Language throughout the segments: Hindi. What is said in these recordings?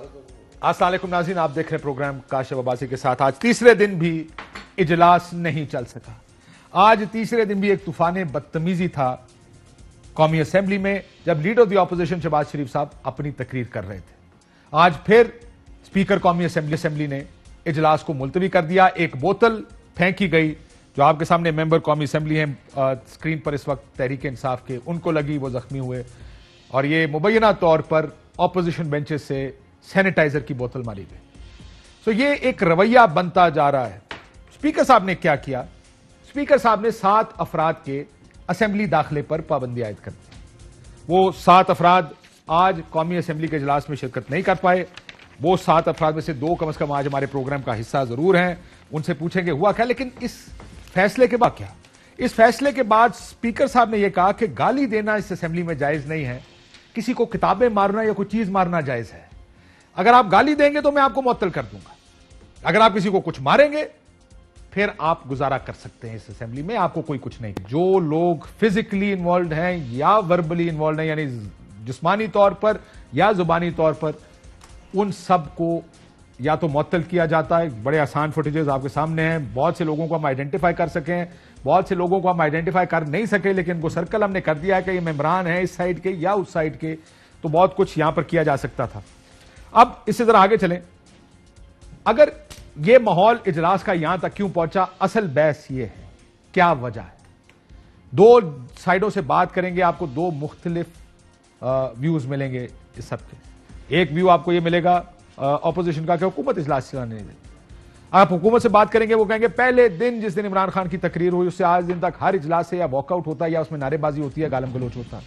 अस्सलाम वालेकुम नाज़रीन, आप देख रहे हैं प्रोग्राम काशिफ अब्बासी के साथ। आज तीसरे दिन भी इजलास नहीं चल सका। आज तीसरे दिन भी एक तूफान बदतमीजी था कौमी असेंबली में, जब leader of the opposition Shahbaz Sharif साहब अपनी तकरीर कर रहे थे। आज फिर स्पीकर कौमी असेंबली ने इजलास को मुलतवी कर दिया। एक बोतल फेंकी गई जो आपके सामने मेंबर कौमी असेंबली हैं स्क्रीन पर इस वक्त तहरीक इंसाफ के, उनको लगी, वो जख्मी हुए, और ये मुबैना तौर पर ऑपोजिशन बेंचेस से सैनिटाइजर की बोतल मारी गई। सो ये एक रवैया बनता जा रहा है। स्पीकर साहब ने क्या किया? स्पीकर साहब ने 7 अफराद के असेंबली दाखिले पर पाबंदी आयद कर दी। वो 7 अफराद आज कौमी असेंबली के इजलास में शिरकत नहीं कर पाए। वो 7 अफराद में से 2 कम से कम आज हमारे प्रोग्राम का हिस्सा जरूर हैं। उनसे पूछेंगे हुआ क्या। लेकिन इस फैसले के बाद क्या? इस फैसले के बाद स्पीकर साहब ने यह कहा कि गाली देना इस असेंबली में जायज नहीं है, किसी को किताबें मारना या कोई चीज मारना जायज है। अगर आप गाली देंगे तो मैं आपको मुअत्तल कर दूंगा, अगर आप किसी को कुछ मारेंगे फिर आप गुजारा कर सकते हैं इस असेंबली में, आपको कोई कुछ नहीं। जो लोग फिजिकली इन्वॉल्व हैं या वर्बली इन्वॉल्व हैं, यानी जिस्मानी तौर पर या जुबानी तौर पर, उन सब को या तो मुअत्तल किया जाता है। बड़े आसान फुटेजेस आपके सामने हैं। बहुत से लोगों को हम आइडेंटिफाई कर सकें, बहुत से लोगों को हम आइडेंटिफाई कर नहीं सके, लेकिन वो सर्कल हमने कर दिया है कि ये मेंबरान है इस साइड के या उस साइड के, तो बहुत कुछ यहां पर किया जा सकता था। अब इससे जरा आगे चलें। अगर यह माहौल इजलास का यहां तक क्यों पहुंचा, असल बहस यह है, क्या वजह है। 2 साइडों से बात करेंगे, आपको 2 मुख्तलिफ व्यूज मिलेंगे इस सब के। एक व्यू आपको यह मिलेगा ऑपोजिशन का कि हुकूमत इजलास चलाने नहीं देती। आप हुकूमत से बात करेंगे, वो कहेंगे पहले दिन जिस दिन इमरान खान की तकरीर हुई उससे आज दिन तक हर इजलास से या वॉकआउट होता है या उसमें नारेबाजी होती है, गालम गलोच होता है।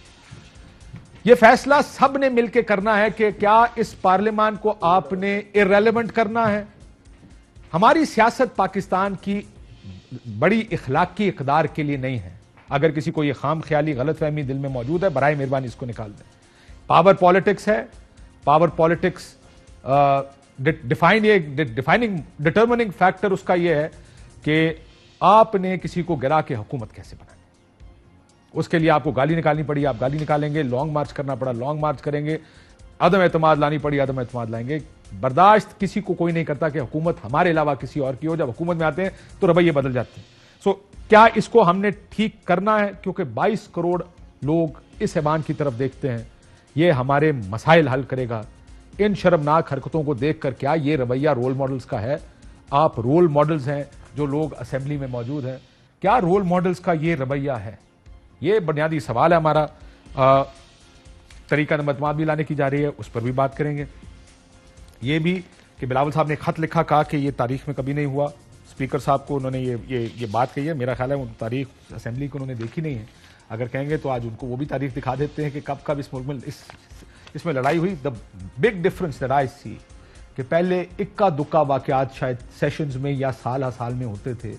यह फैसला सब ने मिलकर करना है कि क्या इस पार्लियामान को आपने इररेलेवेंट करना है। हमारी सियासत पाकिस्तान की बड़ी इखलाकी इक़दार के लिए नहीं है। अगर किसी को यह खाम ख्याली गलतफहमी दिल में मौजूद है, बराए मेहरबानी इसको निकाल दें। पावर पॉलिटिक्स है। पावर पॉलिटिक्स डिटर्मिनिंग फैक्टर उसका यह है कि आपने किसी को गिरा के हुकूमत कैसे बनानी। उसके लिए आपको गाली निकालनी पड़ी, आप गाली निकालेंगे। लॉन्ग मार्च करना पड़ा, लॉन्ग मार्च करेंगे। अदम एतमाद लानी पड़ी, अदम एतमाद लाएंगे। बर्दाश्त किसी को कोई नहीं करता कि हुकूमत हमारे अलावा किसी और की हो। जब हुकूमत में आते हैं तो रवैये बदल जाते हैं। सो क्या इसको हमने ठीक करना है? क्योंकि 22 करोड़ लोग इस ऐवान की तरफ देखते हैं। यह हमारे मसाइल हल करेगा। इन शर्मनाक हरकतों को देखकर क्या यह रवैया रोल मॉडल्स का है? आप रोल मॉडल्स हैं जो लोग असेंबली में मौजूद हैं, क्या रोल मॉडल्स का यह रवैया है? यह बुनियादी सवाल है हमारा। तरीका नमतमाद भी लाने की जा रही है, उस पर भी बात करेंगे। यह भी कि बिलावल साहब ने खत लिखा, कहा कि यह तारीख में कभी नहीं हुआ। स्पीकर साहब को उन्होंने ये बात कही है। मेरा ख्याल है वो तारीख असेंबली को उन्होंने देखी नहीं है। अगर कहेंगे तो आज उनको वो भी तारीख दिखा देते हैं कि कब कब इस मुल्क में इसमें लड़ाई हुई। The big difference that I see कि पहले इक्का दुक्का वाकयात शायद सेशंस में या साल साल में होते थे,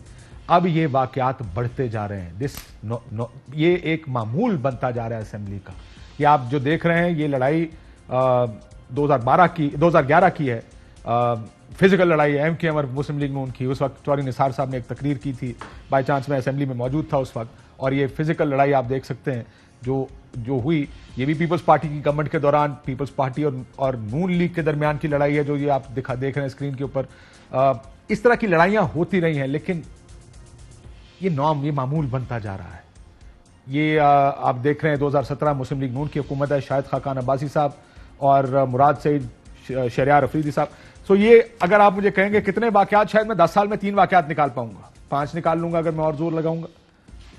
अब ये वाकयात बढ़ते जा रहे हैं। ये एक मामूल बनता जा रहा है असेंबली का। ये आप जो देख रहे हैं, ये लड़ाई 2011 की है। फिजिकल लड़ाई है MKM और मुस्लिम लीग नून की। उस वक्त चौधरी निसार साहब ने एक तकरीर की थी, बाई चांस मैं असेंबली में मौजूद था उस वक्त। और ये फिजिकल लड़ाई आप देख सकते हैं जो हुई, ये भी पीपल्स पार्टी की गवर्नमेंट के दौरान पीपल्स पार्टी और नून लीग के दरमियान की लड़ाई है, जो ये आप देख रहे हैं स्क्रीन के ऊपर। इस तरह की लड़ाइयां होती रही हैं, लेकिन ये मामूल बनता जा रहा है। ये आप देख रहे हैं 2017 मुस्लिम लीग नून की हुकूमत है, शाहिद खाकान अब्बासी साहब और मुराद सईद शहरियार अफरीदी साहब। सो ये अगर आप मुझे कहेंगे कितने वाकयात, शायद मैं 10 साल में 3 वाकयात निकाल पाऊंगा, 5 निकाल लूंगा अगर मैं और जोर लगाऊंगा।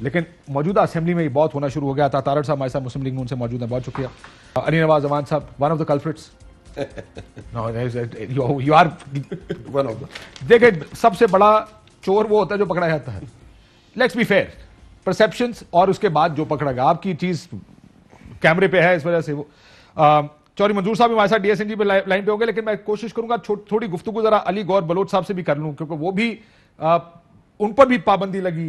लेकिन मौजूदा असेंबली में ये बहुत होना शुरू हो गया था। तारड़ साहब हमारे साथ मुस्लिम लीग नून से मौजूद है, बहुत शुक्रिया। अली नवाज अवान साहब, one of the culprits. You are one of the. देखिए, सबसे बड़ा चोर वो होता है जो पकड़ा जाता है। लेट्स बी फेयर, परसेप्शंस और उसके बाद जो पकड़ा गया। आपकी चीज कैमरे पे है, इस वजह से वो चौधरी मंजूर साहब भी हमारे साथ DSNG पे लाइन पे होंगे, लेकिन मैं कोशिश करूंगा थोड़ी गुफ्तगू जरा अली गौर बलोच साहब से भी कर लूं, क्योंकि वो भी उन पर भी पाबंदी लगी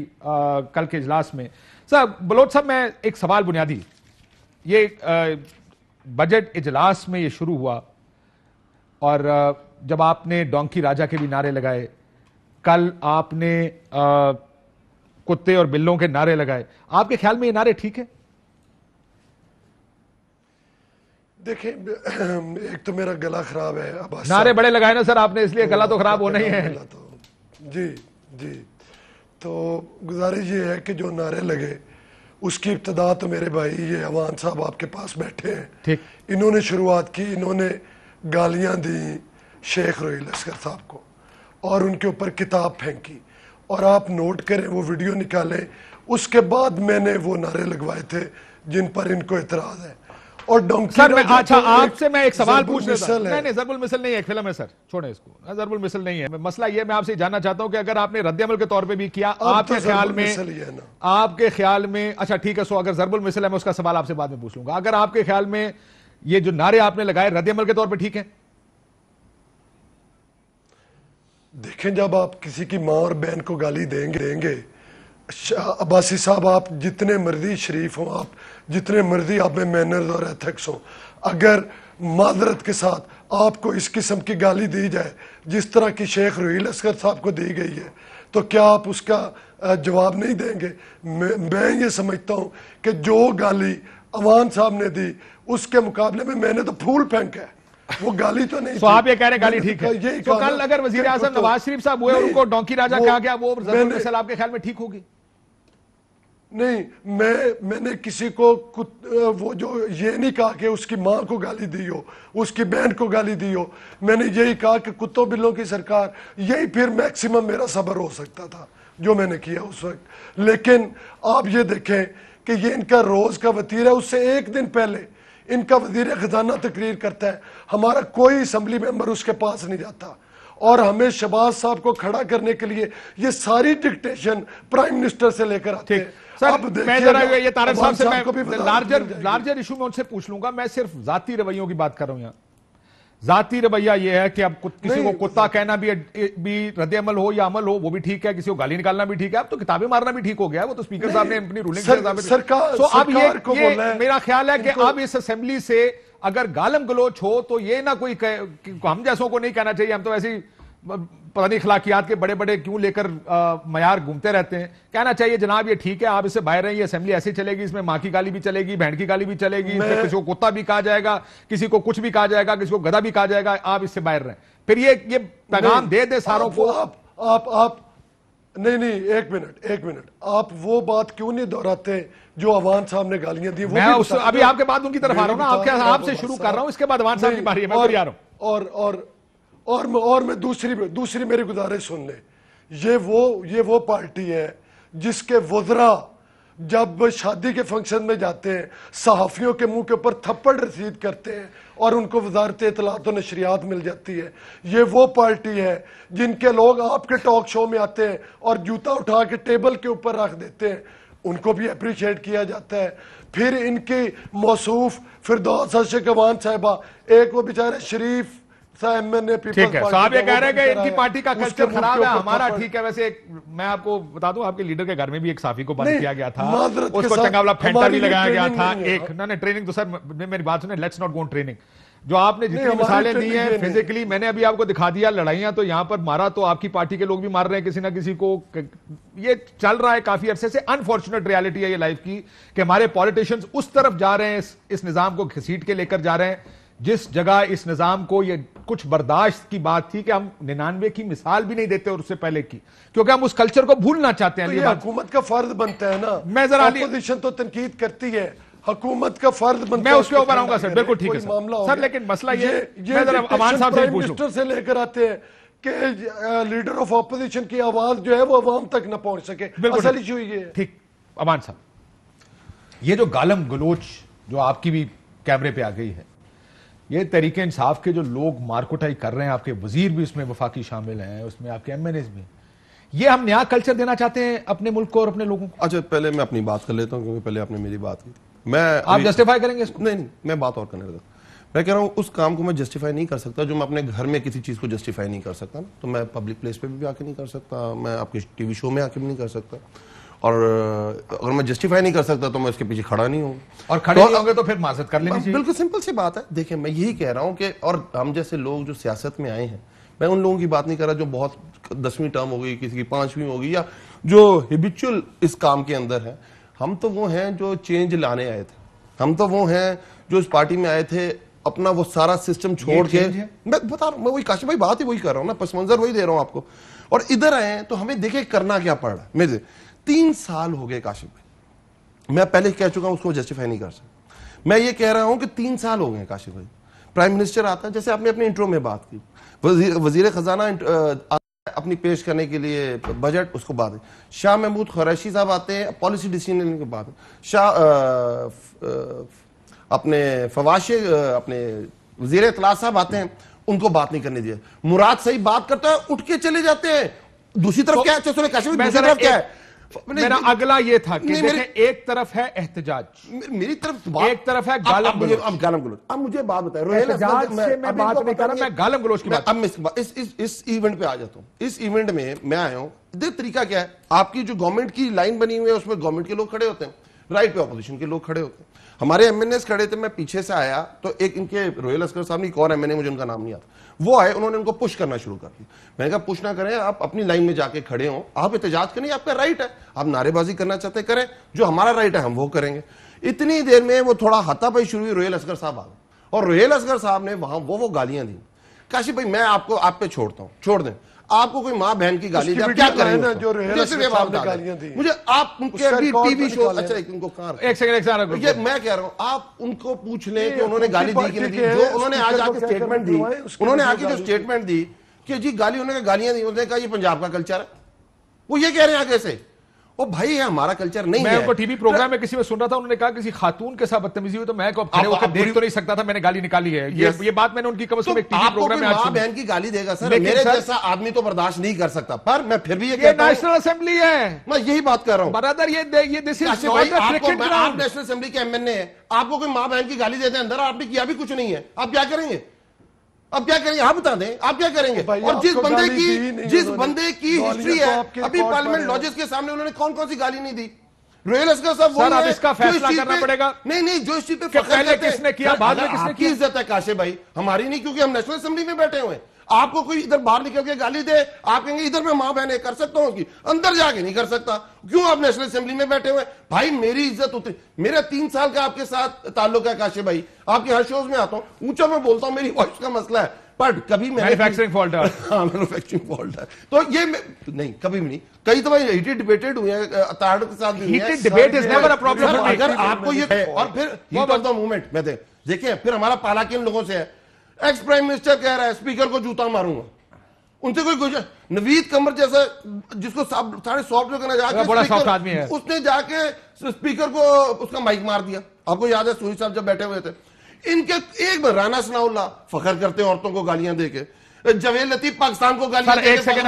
कल के इजलास में। सर बलोच साहब, मैं एक सवाल बुनियादी, ये बजट इजलास में ये शुरू हुआ और जब आपने डोंकी राजा के भी नारे लगाए, कल आपने कुत्ते और बिल्लों के नारे लगाए, आपके ख्याल में ये नारे ठीक है? देखें, एक तो मेरा गला खराब है। अब नारे बड़े लगाए ना सर आपने, इसलिए गला तो खराब होना ही है। जी जी, तो गुजारिश ये है कि जो नारे लगे उसकी इब्तदा तो मेरे भाई ये अवान साहब आपके पास बैठे हैं, ठीक, इन्होंने शुरुआत की, इन्होंने गालियां दी शेख रोहिल असगर साहब को और उनके ऊपर किताब फेंकी, और आप नोट करें वो वीडियो निकालें, उसके बाद मैंने वो नारे लगवाए थे जिन पर इनको इतराज है। और सर मैं अच्छा आपसे मैं एक सवाल पूछ रहा था। नहीं नहीं ज़रबुल मिसल नहीं है, एक फिल्म है सर, छोड़े इसको, ज़रबुल मिसल नहीं है। मसला ये मैं आपसे जानना चाहता हूं कि अगर आपने रद्द-ए-अमल के तौर पे भी किया, आपके ख्याल में अच्छा ठीक है, सो अगर ज़रबुल मिसल है मैं उसका सवाल आपसे बाद में पूछ लूंगा, अगर आपके ख्याल में ये जो नारे आपने लगाए रद्द-ए-अमल के तौर पर ठीक है? देखें, जब आप किसी की मां और बहन को गाली देंगे अब्बासी साहब, आप जितने मर्जी शरीफ हो, आप जितने मर्जी आप में मैनर्स और एथिक्स हो, अगर मादरत के साथ आपको इस किस्म की गाली दी जाए जिस तरह की शेख रोहिल असगर साहब को दी गई है, तो क्या आप उसका जवाब नहीं देंगे? मैं ये समझता हूँ कि जो गाली अवान साहब ने दी उसके मुकाबले में मैंने तो फूल फेंका है, वो गाली तो नहीं। तो आप ये कह रहे गाली ठीक है, तो कल अगर वजीर आजम नवाज शरीफ साहब हुए और उनको डोंकी राजा कहा गया, वो ज़रबुल मिसल आपके ख्याल में ठीक होगी? नहीं, मैंने किसी को वो जो ये नहीं कहा कि उसकी माँ को गाली दी हो, उसकी बहन को गाली दी हो, मैंने यही कहा कि कुत्तों बिल्लों की सरकार, यही फिर मैक्सिमम मेरा सब्र हो सकता था जो मैंने किया उस वक्त। लेकिन आप ये देखें कि ये इनका रोज का वतीरा है, उससे एक दिन पहले इनका वजीर खजाना तकरीर करता है, हमारा कोई असम्बली मेंबर उसके पास नहीं जाता, और हमें शहबाज साहब को खड़ा करने के लिए ये सारी डिक्टेशन प्राइम मिनिस्टर से लेकर आते हैं। सर मैं जरा ये तारक साहब से मैं लार्जर इशू में उनसे पूछ लूंगा, मैं सिर्फ जाती रवैयों की बात कर रहा हूं। यहाँ जाती रवैया ये है कि अब किसी को कुत्ता कहना भी रद्द-ए-अमल हो या अमल हो वो भी ठीक है, किसी को गाली निकालना भी ठीक है, अब तो किताबें मारना भी ठीक हो गया है, वो तो स्पीकर साहब ने अपनी रूलिंग सरकार। अब ये मेरा ख्याल है कि अब इस असेंबली से अगर गालम गलोच हो तो ये ना कोई हम जैसों को नहीं कहना चाहिए, हम तो वैसे ही पता नहीं अखलाकियात के बड़े बड़े क्यों लेकर मयार घूमते रहते हैं, कहना चाहिए जनाब ये ठीक है, आप इससे बाहर रहिए, असेंबली ऐसी चलेगी, इसमें मां की गाली भी चलेगी, बहन की गाली भी चलेगी, इसमें किसी को कुत्ता भी कहा जाएगा, किसी को कुछ भी कहा जाएगा, किसी को गधा भी कहा जाएगा, आप इससे बाहर रहें। फिर ये पैगाम दे दे सारों को। आप नहीं, एक मिनट, आप वो बात क्यों नहीं दोहराते जो अवान साहब ने गालियां दी? मैं अभी आपके बाद उनकी तरफ आ रहा हूं ना, आपसे शुरू कर रहा हूं, इसके बाद अवान साहब की बारी है, मैं आ रहा हूं। और मैं दूसरी मेरी गुजारिश सुन ले, ये वो पार्टी है जिसके वज़रा जब शादी के फंक्शन में जाते हैं सहाफ़ियों के मुंह के ऊपर थप्पड़ रसीद करते हैं और उनको वजारत इत्तलात और नशरियात मिल जाती है। ये वो पार्टी है जिनके लोग आपके टॉक शो में आते हैं और जूता उठा के टेबल के ऊपर रख देते हैं, उनको भी अप्रिशिएट किया जाता है। फिर इनकी मौसूफ फिरदौस अशकवान साहिबा, एक वो बेचारे शरीफ ठीक है, साहब ये कह रहे हैं कि इनकी पार्टी का कल्चर खराब है, हमारा ठीक है। वैसे मैं आपको बता दूं, आपके लीडर के घर में भी एक साफी को बंद किया गया था, उसको चंगा वाला फेंटा भी लगाया गया था। एक ना ट्रेनिंग तो सर मेरी बात सुने, let's not go on training. जो आपने जितनी मिसालें दी हैं फिजिकली, मैंने अभी आपको दिखा दिया, लड़ाइयां तो यहां पर मारा तो आपकी पार्टी के लोग भी मार रहे हैं किसी ना किसी को, ये चल रहा है काफी अरसे से। अनफॉर्चुनेट रियलिटी है ये लाइफ की कि हमारे पॉलिटिशियंस उस तरफ जा रहे हैं, इस निजाम को घसीट के लेकर जा रहे हैं जिस जगह इस निजाम को ये कुछ बर्दाश्त की बात थी कि हम 99 की मिसाल भी नहीं देते और उससे पहले की, क्योंकि हम उस कल्चर को भूलना चाहते हैं। तो ये हुकूमत का फर्ज बनता है ना, मैं जरा अपोजिशन तो तनकीद करती है, हुकूमत का फर्ज बनता है। मैं उसके ऊपर आऊंगा सर, बिल्कुल ठीक है सर, लेकिन मसला ये मैं जरा अमान साहब से पूछूं, मिनिस्टर से लेकर आते हैं कि लीडर ऑफ ऑपोजिशन की आवाज जो है वो अवाम तक न पहुंच सके, असल इशू ये है। ठीक, अमान साहब, ये जो गालम गलोच जो आपकी भी कैमरे पे आ गई है, ये तरीके इंसाफ के जो लोग मारकुटाई कर रहे हैं, आपके वजीर भी उसमें वफाकी शामिल हैं, उसमें आपके एमएनएस भी, ये हम नया कल्चर देना चाहते हैं अपने मुल्क को और अपने लोगों को। अच्छा, पहले मैं अपनी बात कर लेता हूं क्योंकि पहले आपने मेरी बात की। मैं आप जस्टिफाई करेंगे इसको? नहीं, मैं बात और करने लगा। मैं कह रहा हूं उस काम को मैं जस्टिफाई नहीं कर सकता जो मैं अपने घर में किसी चीज को जस्टिफाई नहीं कर सकता ना, तो मैं पब्लिक प्लेस पे भी आके नहीं कर सकता, मैं आपके टीवी शो में आके भी नहीं कर सकता, और अगर मैं जस्टिफाई नहीं कर सकता तो मैं उसके पीछे खड़ा नहीं हूँ, और खड़े नहीं होंगे तो फिर माजरत कर लेनी चाहिए। बिल्कुल सिंपल सी बात है। देखिए, मैं यही कह रहा हूँ कि और हम जैसे लोग जो सियासत में आए हैं, मैं उन लोगों की बात नहीं कर रहा जो बहुत 10वीं टर्म हो गई, किसी की 5वीं हो गई, या जो हैबिचुअल इस काम के अंदर है। हम तो वो हैं जो चेंज लाने आए थे, हम तो वो हैं जो इस पार्टी में आए थे अपना वो सारा सिस्टम छोड़ के, मैं बता रहा हूं, मैं वही काशिफ भाई बात ही वही कर रहा हूं ना, पस मंजर वही दे रहा हूं आपको। और इधर आए तो हमें देखे करना क्या पड़ रहा है। मेरे 3 साल हो गए काशिफ भाई, मैं पहले कह चुका हूं, उसको जस्टिफाई नहीं कर सकता। मैं ये कह रहा हूं कि 3 साल हो गए काशिफ भाई, प्राइम मिनिस्टर आता है, जैसे आपने अपने इंट्रो में बात की, वजीर खजाना अपनी पेश करने के लिए बजट, उसको बात है, शाह महमूद कुरैशी साहब आते हैं पॉलिसी डिसीजन लेने के बाद, अपने फवाद अपने वजीर इत्तला साहब आते हैं, उनको बात नहीं करने दिया। मुराद सही बात करता है, उठ के चले जाते हैं। दूसरी तरफ क्या है, दूसरी तरफ क्या है, मेरा अगला ये था कि एक तरफ है एहतजाज, मेरी तरफ एक तरफ है गालम गलोच। अब मुझे बात बताए, मैं बात नहीं कर रहा, मैं गालम गलोच की बात। अब इस इवेंट पे आ जाता हूं। इस इवेंट में मैं आया हूं, तरीका क्या है, आपकी जो गवर्नमेंट की लाइन बनी हुई है उसमें गवर्नमेंट के लोग खड़े होते हैं, राइट पे ऑपोजिशन के लोग खड़े होते हैं। हमारे एमएनएस खड़े थे, मैं पीछे से आया तो एक इनके रोयल अस्कर साहब ने, एक और एमएनए, मुझे उनका नाम नहीं आता, वो आए, उन्होंने उनको पुश करना शुरू कर दिया। मैंने कहा पुश ना करें, आप अपनी लाइन में जाके खड़े हो, आप एहतजाज करें, आपका राइट है, आप नारेबाजी करना चाहते करें, जो हमारा राइट है हम वो करेंगे। इतनी देर में वो थोड़ा हाथापाई शुरू हुई, रोयल अस्कर साहब आ गए और रोयल अस्कर साहब ने वहां वो गालियां दी। काशिफ भाई मैं आपको आप पे छोड़ता हूं, छोड़ दें, आपको कोई माँ बहन की गाली दी, आप क्या करेंगे? जो गालियां दी मुझे आप उनके अभी टीवी शो, अच्छा उनको कहां, एक सेकंड, ये मैं कह रहा हूं, आप उनको पूछ लें कि उन्होंने गाली दी कि नहीं दी। जो उन्होंने आज आके स्टेटमेंट दी, उन्होंने आके जो स्टेटमेंट दी कि जी गाली, उन्होंने गालियां दी, उन्होंने कहा ये पंजाब का कल्चर है, वो ये कह रहे हैं आगे से, ओ भाई ये हमारा कल्चर नहीं है। मैं उनको टीवी प्रोग्राम में किसी में सुन रहा था, उन्होंने कहा किसी खातून के साथ बदतमीजी हुई तो मैं खड़े होकर देख तो नहीं सकता था, मैंने गाली निकाली है। ये बात मैंने उनकी कम से कम एक टीवी प्रोग्राम में आज सुनी। बहन की गाली देगा सर, मेरे जैसा आदमी तो बर्दाश्त नहीं कर सकता, पर मैं फिर भी ये नेशनल असेंबली है, मैं यही बात कर रहा हूं बरादर, ये this is not a cricket ground. आप नेशनल असेंबली के एमएनए हैं, आपको कोई मां बहन की गाली देते हैं अंदर, आपने किया भी कुछ नहीं है, आप क्या करेंगे? अब क्या करेंगे आप बता दें, आप क्या करेंगे? और जिस बंदे की हिस्ट्री है, अभी पार्लियामेंट लॉजेस के सामने उन्होंने कौन कौन सी गाली नहीं दी। रोयल अस्कर साहब वो अब इसका फैसला करना पड़ेगा। नहीं, जो इस चीज पे पहले किसने किया, बाद में किसने किया, इज्जत है काशिफ भाई, हमारी नहीं, क्योंकि हम नेशनल असेंबली में बैठे हुए हैं। आपको कोई इधर बाहर निकल के गाली दे, आप कहेंगे इधर मैं मां बहन कर सकता हूं उसकी, अंदर जाके नहीं कर सकता, क्यों? आप नेशनल असेंबली में बैठे हुए। भाई मेरी इज्जत उतनी, मेरा 3 साल का आपके साथ ताल्लुक है काशिफ भाई, आपके हर शोज में आता हूं, ऊंचा मैं बोलता हूं, मेरी वॉइस का मसला है, पर कभी मैन्युफैक्चरिंग फॉल्ट है। हाँ, मैन्युफैक्चरिंग फॉल्ट है, तो ये नहीं, कभी भी नहीं। कई दफा हीटेड डिबेटेड हुए हैं अताड़ के साथ, heated debate is never a problem. अगर आपको ये, और फिर हीट ऑफ द मूवमेंट में देखिए, फिर हमारा पाला किन लोगों से है, एक्स प्राइम मिनिस्टर कह रहा है स्पीकर को जूता मारूंगा, उनसे कोई नवीद कमर जैसा जिसको साढ़े सॉफ्ट करना जाके बड़ा सॉफ्ट आदमी है, उसने जाके स्पीकर को उसका माइक मार दिया। आपको याद है सूरी साहब जब बैठे हुए थे, इनके एक बार राना सनाउल्लाह फखर करते हैं औरतों को गालियां देके, जवेद लतीफ पाकिस्तान को गालियां एक सेकंड,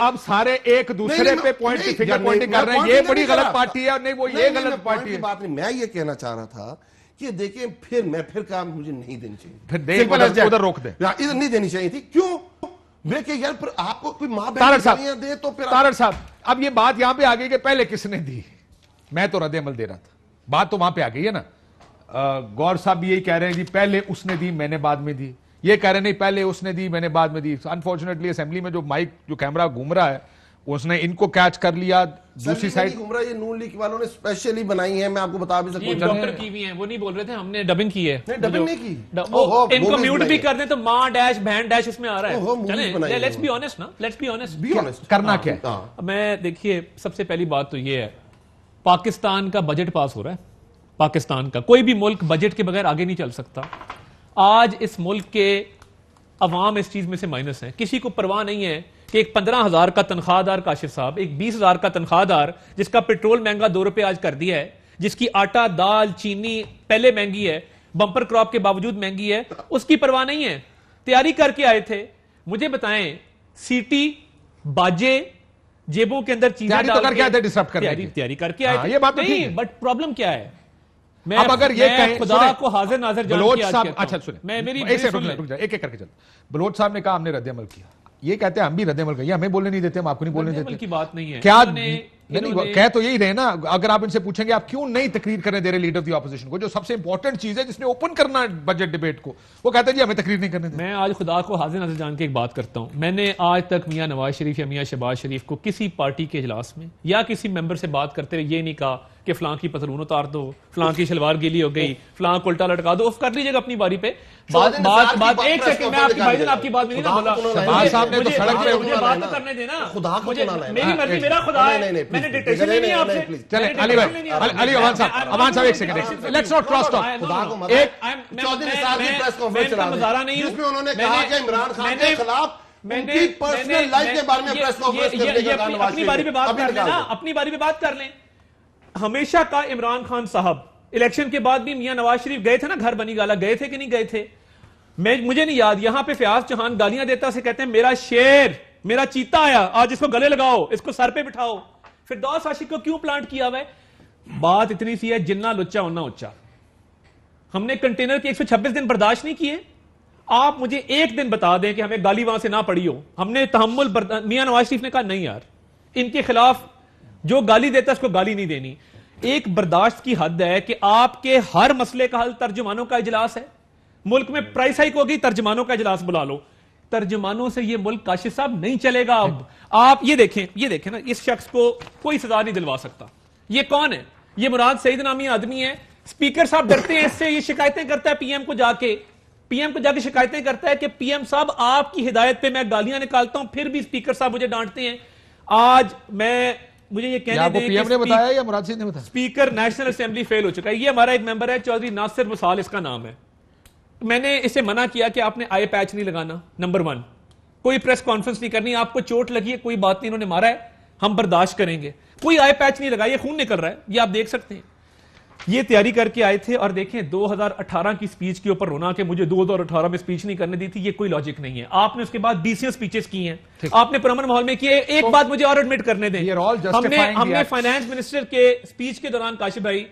अब सारे एक दूसरे पे फिंगर पॉइंटिंग कर रहे हैं, ये बड़ी गलत पार्टी है, नहीं वो ये गलत पार्टी है। बात नहीं, मैं ये कहना चाह रहा था कि देखिए मैं फिर काम मुझे नहीं देनी चाहिए, फिर उधर रोक दे, इधर नहीं देनी चाहिए थी। क्यों? देखिए यार, फिर आपको कोई मां तारड़ दे तो फिर तारड़ साहब, अब ये बात यहां पे आ गई कि पहले किसने दी, मैं तो रद्द-ए-अमल दे रहा था, बात तो वहां पे आ गई है ना। गौर साहब भी यही कह रहे हैं जी पहले उसने दी मैंने बाद में दी, ये कह रहे नहीं पहले उसने दी मैंने बाद में दी। अनफॉर्चुनेटली असेंबली में जो माइक जो कैमरा घूम रहा है उसने इनको कैच कर लिया, दूसरी साइड घूम रहा है। ये नून लीग वालों ने स्पेशली बनाई है, मैं आपको बता भी सकता हूं, डॉक्टर की भी है, वो नहीं बोल रहे थे, हमने डबिंग की है। नहीं, डबिंग नहीं की, इनको म्यूट भी कर दें तो मां डैश बहन डैश उसमें आ रहा है। चलें, लेट्स बी ऑनेस्ट ना, लेट्स बी ऑनेस्ट, करना क्या है। मैं देखिए, सबसे पहली बात तो ये है, पाकिस्तान का बजट पास हो रहा है, पाकिस्तान का कोई भी मुल्क बजट के बगैर आगे नहीं चल सकता। आज इस मुल्क के अवाम इस चीज में से माइनस है, किसी को परवाह नहीं है कि एक 15,000 का तनख्वाहदार काशिफ साहब, एक 20,000 का तनख्वाहदार जिसका पेट्रोल महंगा 2 रुपए आज कर दिया है, जिसकी आटा दाल चीनी पहले महंगी है, बंपर क्रॉप के बावजूद महंगी है, उसकी परवाह नहीं है। तैयारी करके आए थे, मुझे बताएं, सीटी बाजे जेबों के अंदर चीजें तो करके आए थे डिस्टर्ब करने की, तैयारी करके आए थे, ये बात नहीं, बट प्रॉब्लम क्या है? मैं अब अगर ये कहें, खुदा को हाजिर नाजिर जान बलोच के आज साहब, कहता अच्छा हूं, सुने, मैं मेरी एक एक करके चल। बलोच साहब ने कहा हमने रद्द-ए-अमल किया, ये कहते हैं हम भी रद्द-ए-अमल किया, हमें बोलने नहीं देते, हम आपको नहीं बोलने देते की बात नहीं है। क्या नहीं कह तो यही रहे ना। अगर आप इनसे पूछेंगे आप क्यों नहीं तकरीर करने दे रहे लीडर ऑफ द ऑपोजिशन को, जो सबसे इंपॉर्टेंट चीज है जिसने ओपन करना है बजट डिबेट को, वो कहते हैं जी हमें तकरीर नहीं करने देते। मैं आज खुदा को हाजिर नाजिर जान के एक बात करता हूं, मैंने आज तक मियां नवाज शरीफ या मियां शहबाज शरीफ को किसी पार्टी के इजलास में या किसी मेंबर से बात करते हुए ये नहीं कहा कि फलां की पतलून उतार दो, फलां की शलवार गीली हो गई, फलां को उल्टा लटका दो, कर लीजिएगा अपनी बारी पे। बात एक सेकंड, मैं आपकी भाईजान आपकी बात नहीं ना बोला, शहबाज साहब ने तो सड़क पे मुझे बात तो करने देना, खुदा को मुझे तो ना लाए। मेरी मर्जी, मेरा खुदा है, मैंने डिटेक्शन लेनी है आपसे। चले अली भाई, अली अमान साहब एक second, let's not cross talk. एक चौधरी साहब की प्रेस कॉन्फ्रेंस चला रहे हैं जिसमें उन्होंने कहा कि इमरान खान के खिलाफ उनकी पर्सनल लाइफ के बारे में प्रेस कॉन्फ्रेंस करने का कारण अपनी बारी पे बात कर लें, अपनी बारी पे बात कर लें। हमेशा का इमरान खान साहब इलेक्शन के बाद भी मियां नवाज शरीफ गए थे ना घर बनी गाला, गए थे कि नहीं गए थे? मुझे नहीं याद, यहां पे फयाज चौहान गालियां देता से कहते हैं मेरा शेर, मेरा चीता आया, आज इसको गले लगाओ, इसको सर पे बिठाओ। फिरदौस आशिक को क्यों प्लांट किया हुआ है? बात इतनी सी है, जिन्ना लुच्चा उन्ना उच्चा। हमने कंटेनर के 126 दिन बर्दाश्त नहीं किए। आप मुझे एक दिन बता दें कि हमें गाली वहां से ना पड़ी हो। हमने तहम्मुल, मियां नवाज शरीफ ने कहा नहीं यार, इनके खिलाफ जो गाली देता है उसको गाली नहीं देनी। एक बर्दाश्त की हद है कि आपके हर मसले का हल तर्जुमानों का इजलास है। मुल्क में प्राइस हाइक होगी, तर्जुमानों का इजलास बुला लो। तर्जुमानों से ये मुल्क काशिफ साहब नहीं चलेगा। अब आप ये देखें ना, इस शख्स को कोई सजा नहीं दिलवा सकता। ये कौन है? ये मुराद सईद नामी आदमी है। स्पीकर साहब डरते हैं इससे, ये शिकायतें करता है पीएम को जाके शिकायतें करता है कि पीएम साहब आपकी हिदायत पे मैं गालियां निकालता हूं, फिर भी स्पीकर साहब मुझे डांटते हैं। आज मुझे ये कहने दें पीएम ने बताया या मुराद सिंह ने बताया? स्पीकर नेशनल असेंबली फेल हो चुका है। ये हमारा एक मेंबर है, चौधरी नासिर वसाल इसका नाम है। मैंने इसे मना किया कि आपने आई पैच नहीं लगाना, नंबर 1, कोई प्रेस कॉन्फ्रेंस नहीं करनी, आपको चोट लगी है कोई बात नहीं, इन्होंने मारा है, हम बर्दाश्त करेंगे। कोई आई पैच नहीं लगाई, खून निकल रहा है, ये आप देख सकते हैं। ये तैयारी करके आए थे और देखें 2018 की स्पीच के ऊपर रोना कि मुझे 2018 में स्पीच नहीं करने दी थी, ये कोई लॉजिक नहीं है। आपने उसके बाद 20 स्पीचेस की हैं, आपने पुरअमन माहौल में किए। एक बात मुझे और एडमिट करने दें, हमने फाइनेंस मिनिस्टर के स्पीच के दौरान, काशिफ भाई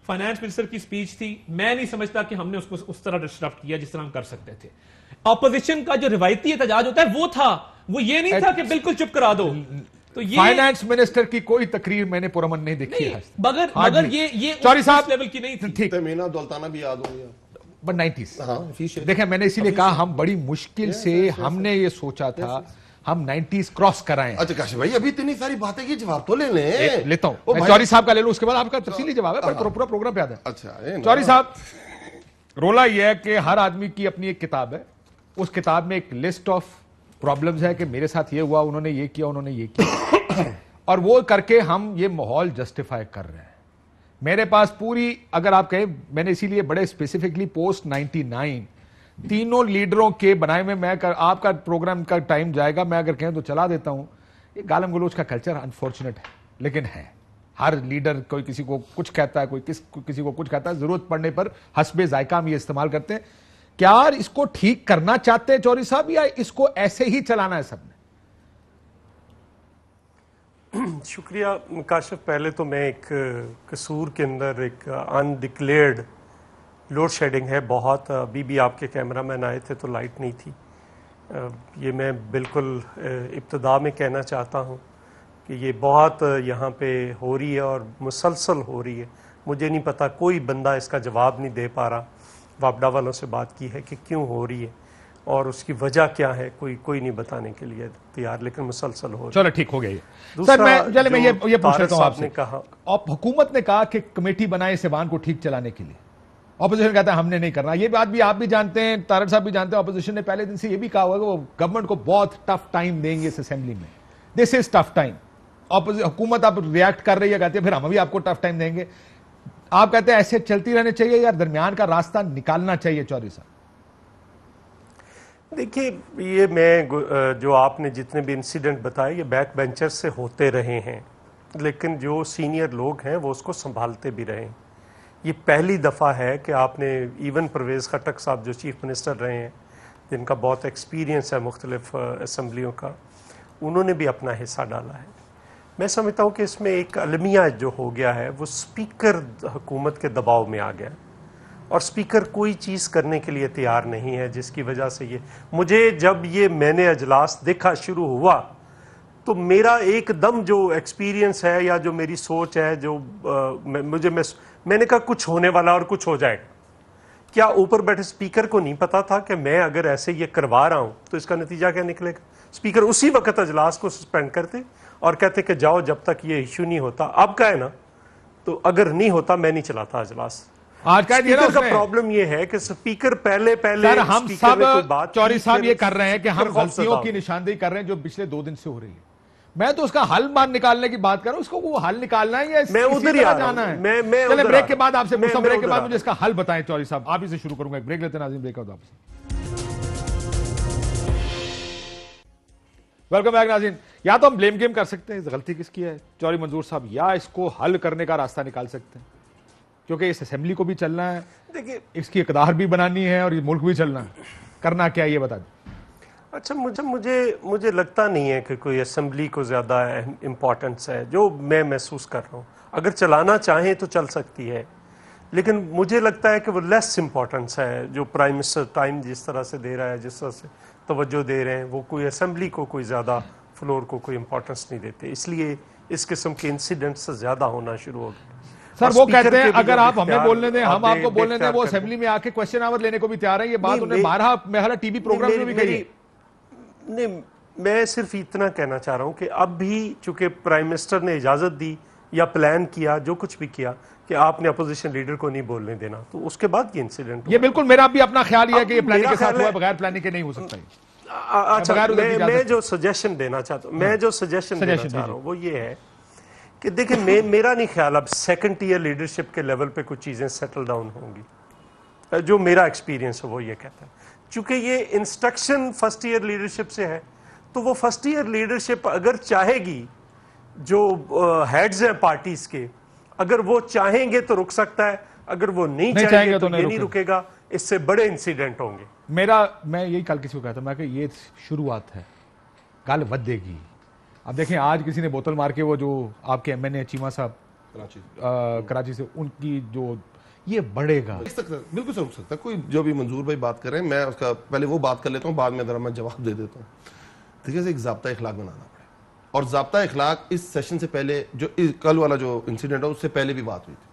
फाइनेंस मिनिस्टर की स्पीच थी, मैं नहीं समझता कि हमने उसको उस तरह डिस्टर्ब किया जिस तरह हम कर सकते थे। ऑपोजिशन का जो रिवायती एहतजाज होता है वो था, वो ये नहीं था कि बिल्कुल चुप करा दो। तो ये फाइनेंस मिनिस्टर की कोई तकरीर मैंने पुरअमन नहीं देखी है, मगर ये चौधरी साहब लेवल की नहीं थी। ठीक, मीना दौलताना भी याद होंगे, बट 90s। हाँ, देखें मैंने इसीलिए कहा हम बड़ी मुश्किल से हमने ये सोचा था हम 90s क्रॉस कराएं। अच्छा काशिफ भाई, अभी इतनी सारी बातें की जवाब तो ले लेता हूं, मैं चौधरी साहब का ले लूं, उसके बाद आपका तफसीली जवाब है, पर पूरा प्रोग्राम याद है। अच्छा चौधरी साहब, रोला यह है कि हर आदमी की अपनी एक किताब है, उस किताब में एक लिस्ट ऑफ प्रॉब्लम्स है कि मेरे साथ ये हुआ, उन्होंने ये किया, उन्होंने ये किया, और वो करके हम ये माहौल जस्टिफाई कर रहे हैं। मेरे पास पूरी, अगर आप कहें, मैंने इसीलिए बड़े स्पेसिफिकली पोस्ट 99 तीनों लीडरों के बनाए में मैं आपका प्रोग्राम का टाइम जाएगा, मैं अगर कहें तो चला देता हूं। ये गालम गलोच का कल्चर अनफॉर्चुनेट है, लेकिन है। हर लीडर कोई किसी को कुछ कहता है, कोई किसी को कुछ कहता है, जरूरत पड़ने पर हस्बे जायका हम ये इस्तेमाल करते हैं। क्या इसको ठीक करना चाहते हैं चौधरी साहब, या इसको ऐसे ही चलाना है सबने? शुक्रिया काशिफ। पहले तो मैं एक कसूर के अंदर एक अनडिक्लेयर्ड लोड शेडिंग है बहुत। अभी भी आपके कैमरामैन आए थे तो लाइट नहीं थी। ये मैं बिल्कुल इब्तिदा में कहना चाहता हूँ कि ये बहुत यहाँ पे हो रही है और मुसलसल हो रही है। मुझे नहीं पता, कोई बंदा इसका जवाब नहीं दे पा रहा। वापडा वालों से बात की है कि क्यों हो रही है और उसकी वजह क्या है, कोई नहीं बताने के लिए तैयार, लेकिन मुसलसल हो रही है। चलो ठीक हो गया ये। सर मैं ये पूछ लेता हूँ आपसे, कहा हुकूमत ने कहा कि कमेटी बनाए सिवान को ठीक चलाने के लिए, ऑपोजिशन कहता है हमने नहीं करना। ये बात भी आप भी जानते हैं, तारड़ साहब भी जानते हैं, ऑपोजिशन ने पहले दिन से ये भी कहा हुआ कि वो गवर्नमेंट को बहुत टफ टाइम देंगे इस असेंबली में। This is tough time. हुकूमत अब रिएक्ट कर रही है, कहती है फिर हम भी आपको टफ टाइम देंगे। आप कहते हैं ऐसे चलती रहनी चाहिए या दरमियान का रास्ता निकालना चाहिए? चौधरी साहब देखिए, ये मैं जो आपने जितने भी इंसिडेंट बताए ये बैक बेंचर से होते रहे हैं, लेकिन जो सीनियर लोग हैं वो उसको संभालते भी रहे हैं। ये पहली दफ़ा है कि आपने इवन परवेज़ खट्टक साहब जो चीफ मिनिस्टर रहे हैं, जिनका बहुत एक्सपीरियंस है मुख्तलिफ असम्बलियों का, उन्होंने भी अपना हिस्सा डाला है। मैं समझता हूँ कि इसमें एक अलमिया जो हो गया है वो स्पीकर हुकूमत के दबाव में आ गया और स्पीकर कोई चीज़ करने के लिए तैयार नहीं है, जिसकी वजह से ये मुझे जब ये मैंने अजलास देखा शुरू हुआ तो मेरा एकदम जो एक्सपीरियंस है या जो मेरी सोच है जो मैंने कहा कुछ होने वाला और कुछ हो जाएगा। क्या ऊपर बैठे स्पीकर को नहीं पता था कि मैं अगर ऐसे ये करवा रहा हूं तो इसका नतीजा क्या निकलेगा? स्पीकर उसी वक्त अजलास को सस्पेंड करते और कहते कि जाओ जब तक ये इशू नहीं होता। अब का है ना तो अगर नहीं होता मैं नहीं चलाता इजलास। आज कह दिया ना स्पीकर का उसने। प्रॉब्लम ये है कि स्पीकर पहले सर हम स्पीकर ने कोई सब बात चौधरी की, साहब फिर ये कर रहे हैं कि हम स्पीकर गलतियों खौफजदा की हो। निशानदेही कर रहे हैं जो पिछले 2 दिन से हो रही है। मैं तो उसका हल मान निकालने की बात कर रहा हूं, उसको वो हल निकालना है या मैं इसी उधर ही तरह आ रहा जाना हूं। है? मैं चले उधर ब्रेक आ के रहा बाद आपसे हूं। पूछता हूं, मैं ब्रेक के उधर आ बाद रहा मुझे इसका हल बताएं चौधरी साहब। आप ही से शुरू करूंगा, एक ब्रेक लेते हैं नाज़रीन, ब्रेक वापस। वेलकम बैक नाज़रीन। या तो हम ब्लेम गेम कर सकते हैं, गलती किसकी है चौधरी मंजूर साहब, या इसको हल करने का रास्ता निकाल सकते हैं, क्योंकि इस असेंबली को भी चलना है, देखिए इसकी इकदार भी बनानी है और ये मुल्क भी चलना है। करना क्या है ये बता दें। अच्छा, मुझे लगता नहीं है कि कोई असेंबली को ज़्यादा इम्पोर्टेंस है, जो मैं महसूस कर रहा हूँ। अगर चलाना चाहें तो चल सकती है, लेकिन मुझे लगता है कि वो लेस इम्पोर्टेंस है। जो प्राइम मिनिस्टर टाइम जिस तरह से दे रहा है, जिस तरह से तवज्जो दे रहे हैं, वो कोई असेंबली को कोई ज़्यादा फ्लोर को कोई इम्पोर्टेंस नहीं देते, इसलिए इस किस्म के इंसिडेंट्स ज़्यादा होना शुरू हो गए। सर और वो स्पीकर कहते हैं के भी अगर जब आप हमें इख्तियार बोलने दें, हम आप आपको बोलने दें, इख्तियार वो कर असेंबली में आके क्वेश्चन आवर लेने को भी तैयार है। ये बात नहीं, उन्होंने 12 मेरा टीवी प्रोग्राम में भी कही है। नहीं, मैं सिर्फ इतना कहना चाह रहा हूँ कि अब भी चूंकि प्राइम मिनिस्टर ने इजाज़त दी या प्लान किया, जो कुछ भी किया कि आपने अपोजिशन लीडर को नहीं बोलने देना, तो उसके बाद ये इंसिडेंट ये बिल्कुल मेरा भी अपना ख्याल ही है कि ये अब प्लानिंग के मेरा साथ ख्याल हुआ, है- बगैर प्लानिंग के नहीं हो सकता। अच्छा, बगैर उधर की इजाज़त मैं जो सजेशन देना चाहता हूँ, मैं जो सजेशन देना Suggestion चाह रहा हूँ वो ये है कि देखिए, मेरा नहीं ख्याल अब सेकंड ईयर लीडरशिप के लेवल पे कुछ चीज़ें सेटल डाउन होंगी। जो मेरा एक्सपीरियंस है वो ये कहता है, चूंकि ये इंस्ट्रक्शन फर्स्ट ईयर लीडरशिप से है, तो वो फर्स्ट ईयर लीडरशिप अगर चाहेगी, जो हेड्स हैं पार्टीज के, अगर वो चाहेंगे तो रुक सकता है, अगर वो नहीं चाहेंगे तो ये नहीं रुकेगा। इससे बड़े इंसिडेंट होंगे। मैं यही कल किसी को कहता, मैं कि ये शुरुआत है, गल बढ़ेगी। अब देखें आज किसी ने बोतल मार के वो जो आपके एमएनए चीमा साहब कराची से, उनकी जो ये बढ़ेगा। बिल्कुल रुक सकता है। कोई जो भी मंजूर भाई बात कर रहे हैं, मैं उसका पहले वो बात कर लेता हूँ, बाद में जरा मैं जवाब दे देता हूँ। देखिए, एक ज़ाब्ता इखलाक बनाना पड़े, और ज़ाब्ता इखलाक इस सेशन से पहले, जो कल वाला जो इंसिडेंट है उससे पहले भी बात हुई थी,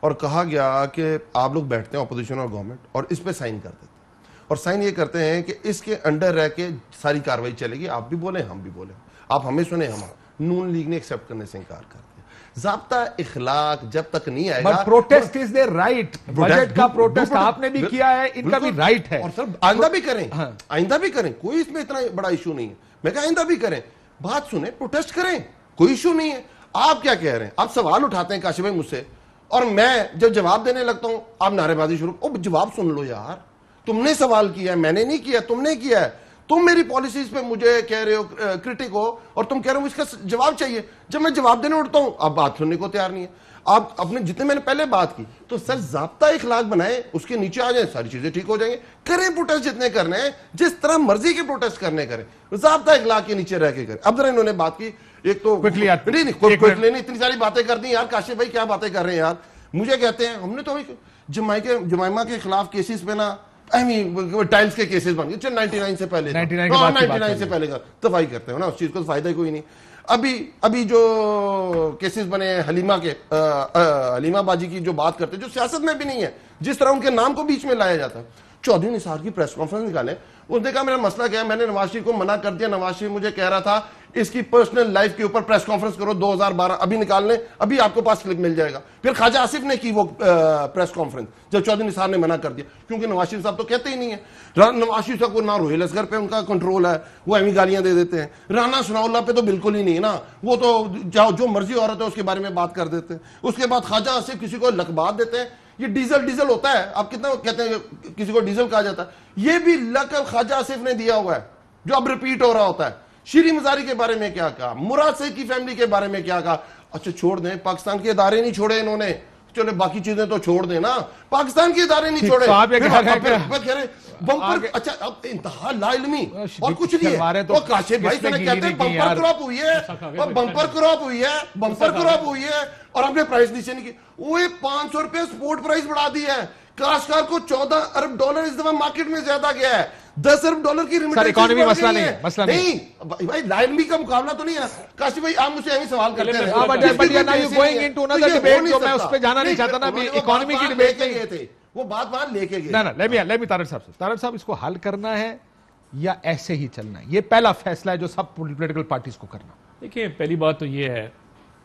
और कहा गया कि आप लोग बैठते हैं अपोजिशन और गवर्नमेंट और इस पर साइन कर देते हैं, और साइन ये करते हैं कि इसके अंडर रह के सारी कार्रवाई चलेगी, आप भी बोले हम भी बोले, आप हमें सुने हम। नून लीग ने एक्सेप्ट करने से इनकार कर दिया। ज़ाब्ता इखलाक जब तक नहीं आएगा, protest is their right. Budget का प्रोटेस्ट आपने भी किया है, इनका भी राइट है, और सर आइंदा भी करें। आइंदा भी करें, कोई इसमें इतना बड़ा इशू नहीं है। मैं कहा आइंदा भी करें, बात सुने, प्रोटेस्ट करें, कोई इशू नहीं है। आप क्या कह रहे हैं? आप सवाल उठाते हैं काशिफ भाई मुझसे, और मैं जब जवाब देने लगता हूं आप नारेबाजी शुरू। ओ जवाब सुन लो यार, तुमने सवाल किया है, मैंने नहीं किया, तुमने किया है। तुम मेरी पॉलिसीज पे मुझे कह रहे हो क्रिटिक हो, और तुम कह रहे हो इसका जवाब चाहिए। जब मैं जवाब देने उठता हूं आप बात सुनने को तैयार नहीं है। आप अपने जितने मैंने पहले बात की, तो सर ज़ाब्ता इखलाक बनाए, उसके नीचे आ जाए, सारी चीजें ठीक हो जाएंगे। करें प्रोटेस्ट जितने करने हैं, जिस तरह मर्जी के प्रोटेस्ट करने करें, ज़ाब्ता इखलाक के नीचे रह के करें। अब जरा इन्होंने बात की, एक तो Quickly यार, नहीं, इतनी सारी बातें कर दी यार। काशिफ भाई क्या बातें कर रहे हैं यार। मुझे कहते हैं हमने तो जमाइमा के खिलाफ केसेस पे ना, टाइल्स के केसेस बन गए 99 से पहले, 99 से पहले का दफाई करते हो ना, उस चीज को फायदा ही कोई नहीं। अभी जो केसेस बने हलीमा के, हलीमा बाजी की जो बात करते, जो सियासत में भी नहीं है, जिस तरह उनके नाम को बीच में लाया जाता है। चौधरी निसार की प्रेस कॉन्फ्रेंस निकाले, उसने कहा मेरा मसला क्या है, मैंने नवाज शरीफ को मना कर दिया। नवाज शरीफ मुझे कह रहा था इसकी पर्सनल लाइफ के ऊपर प्रेस कॉन्फ्रेंस करो 2012, अभी निकाल लें, अभी आपको पास क्लिप मिल जाएगा। फिर ख्वाजा आसिफ ने की वो प्रेस कॉन्फ्रेंस, जब चौधरी निसार ने मना कर दिया, क्योंकि नवाज शरीफ साहब तो कहते ही नहीं है। नवाज शरीफ साहब को ना रोहिल असगर पे उनका कंट्रोल है, वो एमी गालियां दे देते हैं। राना सनाउल्लाह पे तो बिल्कुल ही नहीं है ना, वो तो जो मर्जी औरत है उसके बारे में बात कर देते हैं। उसके बाद ख्वाजा आसिफ किसी को लकबात देते हैं, ये डीजल होता है, आप कितना कहते हैं किसी को डीजल कहा जाता है, ये भी लकब ख्वाजा आसिफ ने दिया हुआ है, जो अब रिपीट हो रहा होता है। शीरी मजारी के बारे में क्या कहा, मुराद सईद की फैमिली के बारे में क्या कहा। अच्छा छोड़ दें, पाकिस्तान के इदारे नहीं छोड़े इन्होंने, चलो बाकी चीजें तो छोड़ दें ना, पाकिस्तान के इदारे नहीं छोड़े। बम्पर, अच्छा अब इंतहा लाइल्मी और कुछ नहीं है। तो काशिफ भाई कहते हैं बम्पर क्रॉप हुई है, बम्पर क्रॉप हुई है, बम्पर क्रॉप हुई है, और आपने प्राइस नीचे नहीं की। वो 500 रुपए स्पोर्ट प्राइस बढ़ा दी है। काश्तकार को $14 अरब इस दफा मार्केट में ज्यादा गया है। $10 अरब की रिमिटेंस इकोनॉमी मसला नहीं है, मसला नहीं भाई, लाइल्मी का मुकाबला तो नहीं है। काशिफ भाई आप मुझसे यही सवाल करते हैं, उस पर जाना नहीं चाहता ना, इकोनॉमी की डिबेट नहीं थे, वो बात वहां लेके गए। ना लेट मी तारिक साहब से, तारिक साहब इसको हल करना है या ऐसे ही चलना है? ये पहला फैसला है जो सब पॉलिटिकल पार्टीज को करना। देखिए, पहली बात तो ये है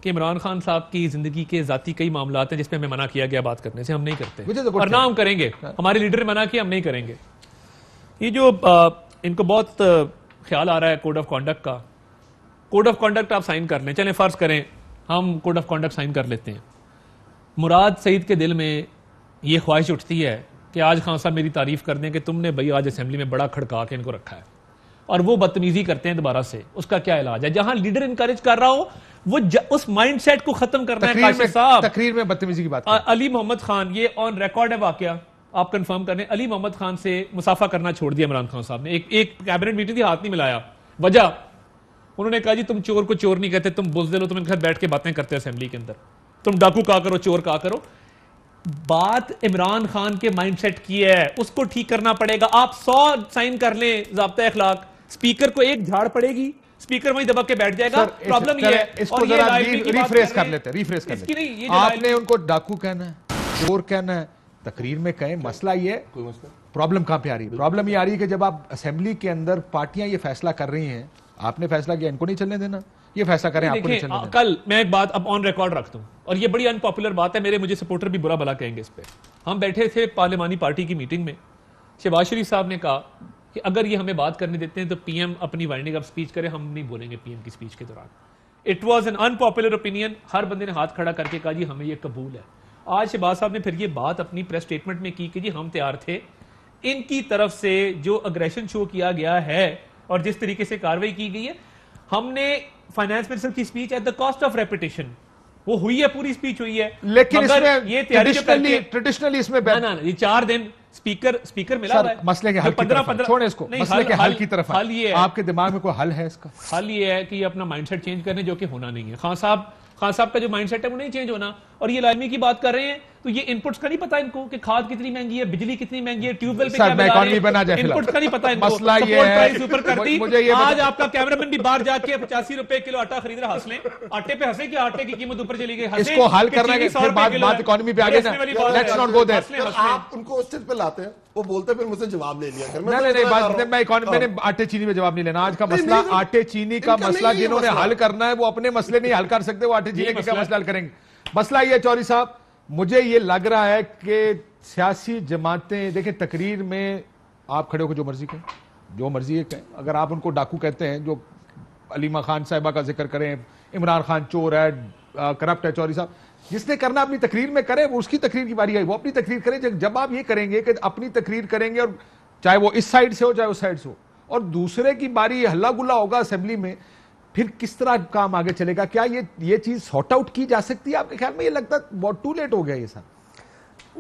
कि इमरान खान साहब की जिंदगी के जाती कई मामलात हैं जिसपे हमें मना किया गया बात करने से, हम नहीं करते और ना हम करेंगे। हमारे लीडर ने मना किया, हम नहीं करेंगे। ये जो इनको बहुत ख्याल आ रहा है कोड ऑफ कॉन्डक्ट का, कोड ऑफ कॉन्डक्ट आप साइन कर लें, चलें फर्ज करें हम कोड ऑफ कॉन्डक्ट साइन कर लेते हैं। मुराद सईद के दिल में ये ख्वाहिश उठती है कि आज खान साहब मेरी तारीफ कर दें कि तुमने भाई आज असेंबली में बड़ा खड़का के इनको रखा है, और वो बदतमीजी करते हैं दोबारा से, उसका क्या इलाज है? जहां लीडर इनकरेज कर रहा हो वो उस माइंडसेट को खत्म करना है। काशिफ साहब तकरीर में बदतमीजी की बात अली मोहम्मद खान, ये ऑन रिकॉर्ड है वाकया, आप कंफर्म करें, अली मोहम्मद खान से मुसाफा करना छोड़ दिया इमरान खान साहब ने। एक कैबिनेट मीटिंग थी, हाथ नहीं मिलाया, वजह उन्होंने कहा जी तुम चोर को चोर नहीं कहते, तुम बुज़दिल हो, तुम इनके साथ बैठ के बातें करते हो असेंबली के अंदर, तुम डाकू कहा करो, चोर कहा करो। बात इमरान खान के माइंडसेट की है, उसको ठीक करना पड़ेगा। आप 100 साइन कर लें ज़ाब्ता अखलाक, स्पीकर को एक झाड़ पड़ेगी, स्पीकर वहीं दबा के बैठ जाएगा। प्रॉब्लम ये है, इसको जरा रिफ्रेश कर लेते हैं, रिफ्रेश कर लेते हैं। आपने उनको डाकू कहना है, चोर कहना है, तकरीर में कहें, मसला ये है, प्रॉब्लम कहां पे आ रही है? प्रॉब्लम ये आ रही है कि जब आप असेंबली के अंदर पार्टियां ये फैसला कर रही हैं, आपने फैसला किया इनको नहीं चलने देना, ये फैसला करें आपको नहीं चलने देना। कल मैं एक बात अब ऑन रिकॉर्ड रख दूं, और ये बड़ी अनपॉपुलर बात है, मुझे सपोर्टर भी बुरा भला कहेंगे इस पे। हम बैठे थे पार्लिमानी पार्टी की मीटिंग में, शहबाज शरीफ साहब ने कहा कि अगर ये हमें बात करने देते हैं तो पीएम अपनी वाइंडिंग अप स्पीच करे, हम नहीं बोलेंगे पीएम की स्पीच के दौरान। It was an unpopular opinion, हर बंदे ने हाथ खड़ा करके कहा जी हमें ये कबूल है। आज शहबाज साहब ने फिर ये बात अपनी प्रेस स्टेटमेंट में की कि जी हम तैयार थे, इनकी तरफ से जो अग्रेशन शो किया गया है और जिस तरीके से कार्रवाई की गई है, हमने फाइनेंस मिनिस्टर की speech at the cost of reputation, वो हुई है, पूरी स्पीच हुई है, लेकिन इसमें ये ट्रेडिशनली इसमें ये 4 दिन स्पीकर मिला है। मसले के हल की तरफ छोड़े इसको, मसले के हल की तरफ हल ये है, आपके दिमाग में कोई हल है इसका? हल ये है कि ये अपना माइंडसेट चेंज करने, जो कि होना नहीं है। खान साहब का जो माइंडसेट है वो नहीं चेंज होना। और ये लाइमी की बात कर रहे हैं तो ये इनपुट्स का नहीं पता इनको कि खाद कितनी महंगी है, बिजली कितनी महंगी है, ट्यूबवेल पे क्या मिला रहे हैं, इनपुट्स का नहीं पता इनको। मसला ये है, ऊपर कर दी। आज आपका कैमरामैन भी बाहर जाके 85 रुपए किलो आटा खरीद रहा, हंस लें, आटे पे हंसे कि आटे की कीमत ऊपर चली गई, इसको हल करना है, फिर बात इकोनॉमी पे आ गई ना, लेट्स नॉट गो देयर। आप उनको उस चीज पे लाते हैं, वो बोलते फिर मुझसे जवाब ले लिया। नहीं बात मैं इकोनॉमी में आटे चीनी में जवाब नहीं लेना। आज का मसला आटे चीनी का मसला जिन्होंने हल करना है वो अपने मसले नहीं हल कर सकते, वो आटे चीनी का मसला हल करेंगे। मसला ये चौधरी साहब, मुझे ये लग रहा है कि सियासी जमातें, देखिए तकरीर में आप खड़े होकर जो मर्जी कहें, जो मर्जी कहें, अगर आप उनको डाकू कहते हैं, जो अलीमा खान साहिबा का जिक्र करें, इमरान खान चोर है, करप्ट है, चौधरी साहब जिसने करना अपनी तकरीर में करे, वो उसकी तकरीर की बारी आई, वो अपनी तकरीर करें। जब आप ये करेंगे कि अपनी तकरीर करेंगे, और चाहे वो इस साइड से हो चाहे उस साइड से हो, और दूसरे की बारी हल्ला गुल्ला होगा असेंबली में, फिर किस तरह काम आगे चलेगा? क्या ये चीज सॉर्ट आउट की जा सकती है आपके ख्याल में? ये लगता है बहुत टू लेट हो गया ये सब।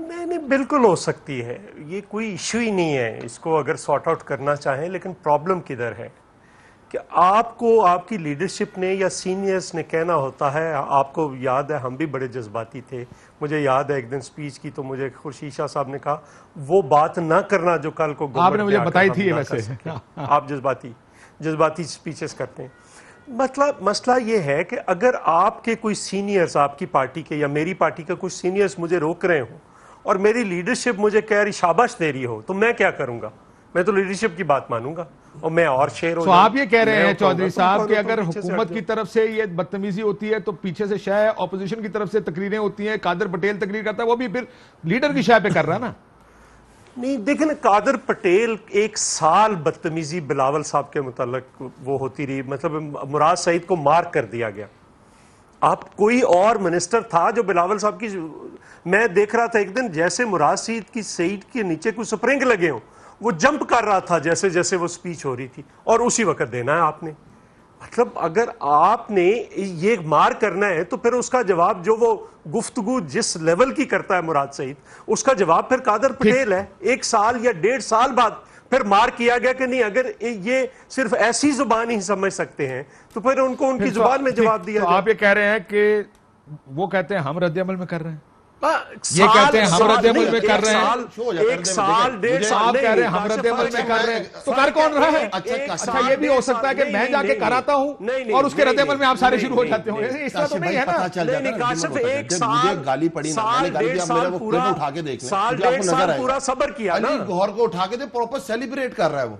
नहीं बिल्कुल हो सकती है, ये कोई इश्यू ही नहीं है इसको अगर सॉर्ट आउट करना चाहें। लेकिन प्रॉब्लम किधर है कि आपको आपकी लीडरशिप ने या सीनियर्स ने कहना होता है। आपको याद है हम भी बड़े जज्बाती थे, मुझे याद है एक दिन स्पीच की तो मुझे खुर्शीद शाह साहब ने कहा वो बात ना करना जो कल को आपने मुझे बताई थी। वैसे आप जज्बाती स्पीचेस करते हैं। मतलब मसला ये है कि अगर आपके कोई सीनियर्स, आपकी पार्टी के या मेरी पार्टी के कुछ सीनियर्स मुझे रोक रहे हो और मेरी लीडरशिप मुझे कह रही शाबाश दे रही हो, तो मैं क्या करूंगा? मैं तो लीडरशिप की बात मानूंगा और मैं और शेर हो जाऊंगा। आप ये कह रहे हैं चौधरी साहब कि अगर हुकूमत की तरफ से ये बदतमीजी होती है तो पीछे से शायद ऑपोजिशन की तरफ से तकरीरें होती हैं, कादर पटेल तकरीर करता है, वो भी फिर लीडर की शाय पे कर रहा है ना? नहीं देखें ना, कादर पटेल 1 साल बदतमीजी बिलावल साहब के मुताल्लिक वो होती रही, मतलब मुराद सईद को मार कर दिया गया। आप कोई और मिनिस्टर था जो बिलावल साहब की, मैं देख रहा था एक दिन जैसे मुराद सईद की सीट के नीचे कुछ स्प्रिंग लगे हो, वो जंप कर रहा था जैसे जैसे वो स्पीच हो रही थी, और उसी वक्त देना है आपने। मतलब अगर आपने ये मार करना है तो फिर उसका जवाब जो वो गुफ्तगू जिस लेवल की करता है मुराद सईद, उसका जवाब फिर कादर पटेल है। 1 साल या 1.5 साल बाद फिर मार किया गया कि नहीं, अगर ये सिर्फ ऐसी जुबान ही समझ सकते हैं तो फिर उनको उनकी जुबान में जवाब दिया। तो आप ये कह रहे हैं कि वो कहते हैं हम रद्द अमल में कर रहे हैं, ये कहते हैं हम रद्द-ए-अमल में कर रहे हैं, 1 साल 1.5 साल आप कह रहे हैं हम रद्द-ए-अमल में कर रहे हैं, तो कर कौन रहा है? अच्छा ये भी हो सकता है कि मैं जाके कराता हूं और उसके रद्द-ए-अमल में आप सारे शुरू हो जाते हो, इस तरह तो नहीं है ना? काशिफ 1 साल गाली पड़ी ना, मैंने गाली दी, आप मेरे को उठा के देख लें, साल 1.5 साल पूरा सब्र किया ना, गौर को उठा के दे, प्रॉपर सेलिब्रेट कर रहा है वो।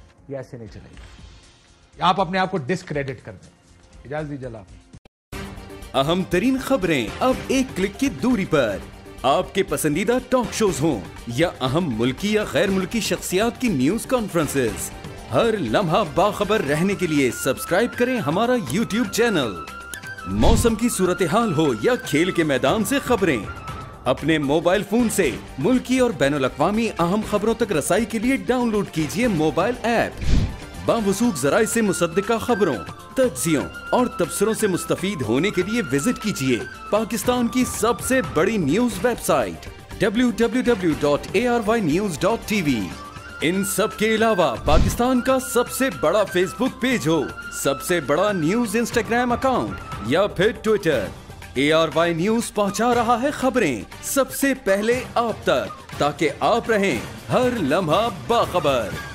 ये ऐसे नहीं चलेगा। आप अपने आप को डिस्क्रेडिट कर दें। इजाजत दीजिए। अहम तरीन खबरें अब एक क्लिक की दूरी पर। आपके पसंदीदा टॉक शोज हों या अहम मुल्की या गैर मुल्की शख्सियात की न्यूज कॉन्फ्रेंसेस, हर लम्हा बाखबर रहने के लिए सब्सक्राइब करें हमारा YouTube चैनल। मौसम की सूरत हाल हो या खेल के मैदान से खबरें, अपने मोबाइल फोन से मुल्की और बैनुल-अक़वामी अहम खबरों तक रसाई के लिए डाउनलोड कीजिए मोबाइल ऐप। बावसूख ज़राए से मुसद्दिका खबरों, तज्ज़ियों और तबसरों से मुस्तफ़ीद होने के लिए विजिट कीजिए पाकिस्तान की सबसे बड़ी न्यूज वेबसाइट www.arYnews.tv। इन सब के अलावा पाकिस्तान का सबसे बड़ा फेसबुक पेज हो, सबसे बड़ा न्यूज इंस्टाग्राम अकाउंट या फिर ट्विटर, ARY न्यूज पहुंचा रहा है खबरें सबसे पहले आप तक, ताकि आप रहें हर लम्हा बाखबर।